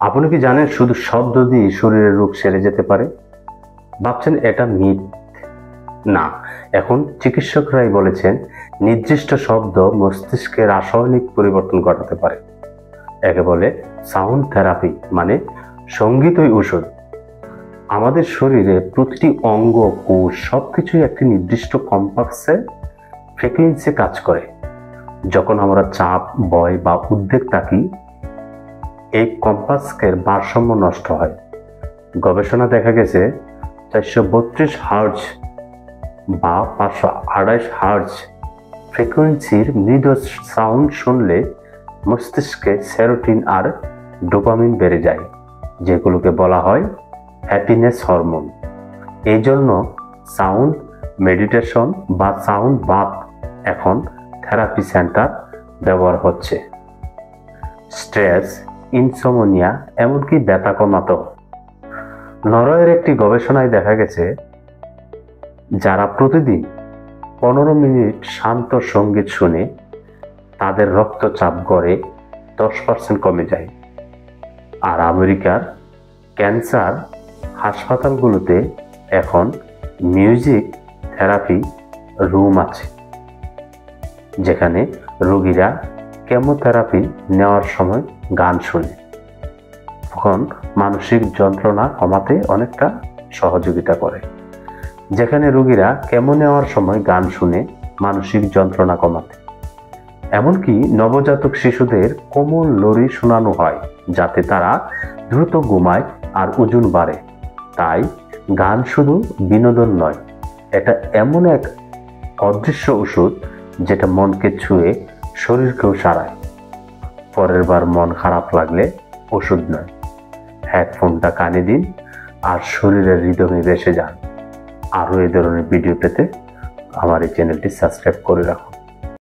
আপনি কি জানেন শুধু শব্দ দিয়ে শরীরের রোগ সেরে যেতে পারে? ভাবছেন এটা মিথ? না, এখন চিকিৎসকরাই বলেছেন নির্দিষ্ট শব্দ মস্তিষ্কে রাসায়নিক পরিবর্তন ঘটাতে পারে। একে বলে সাউন্ড থেরাপি, মানে সঙ্গীতই ওষুধ। আমাদের শরীরে প্রতিটি অঙ্গ, কোষ সবকিছুই একটি নির্দিষ্ট কম্পাসে ফ্রিকোয়েন্সি কাজ করে। যখন আমরা চাপ, ভয় বা উদ্বেগ থাকি, এই কম্পাসের ভারসাম্য নষ্ট হয়। গবেষণা দেখা গেছে 432 হার্টজ বা 528 হার্টজ ফ্রিকোয়েন্সির মৃদু সাউন্ড শুনলে মস্তিষ্কে সেরোটিন আর ডোপামিন বেড়ে যায়, যেগুলোকে বলা হয় হ্যাপিনেস হরমোন। এই জন্য সাউন্ড মেডিটেশন বা সাউন্ড বাথ এখন থেরাপি সেন্টার ব্যবহার হচ্ছে। স্ট্রেস, ইনসোমনিয়া, এমনকি ব্যথা কমাতেও। নরওয়ের একটি গবেষণায় দেখা গেছে যারা প্রতিদিন 15 মিনিট শান্ত সঙ্গীত শুনে তাদের রক্তচাপ গড়ে 10% কমে যায়। আর আমেরিকার ক্যান্সার হাসপাতালগুলোতে এখন মিউজিক থেরাপি রুম আছে, যেখানে রোগীরা কেমোথেরাপি নেওয়ার সময় গান শুনে। তখন মানসিক যন্ত্রণা কমাতে অনেকটা সহযোগিতা করে। যেখানে রোগীরা কেমো নেওয়ার সময় গান শুনে মানসিক যন্ত্রণা কমাতে। এমনকি নবজাতক শিশুদের কোমল লরি শোনানো হয়, যাতে তারা দ্রুত ঘুমায় আর ওজন বাড়ে। তাই গান শুধু বিনোদন নয়, এটা এমন এক অদৃশ্য ওষুধ যেটা মনকে ছুঁয়ে শরীরকেও সারায়। পরের বার মন খারাপ লাগলে ওষুধ নয়, হেডফোনটা কানে দিন আর শরীরের রিদমে ভেসে যান। আরও এই ধরনের ভিডিও পেতে আমার এই চ্যানেলটি সাবস্ক্রাইব করে রাখুন।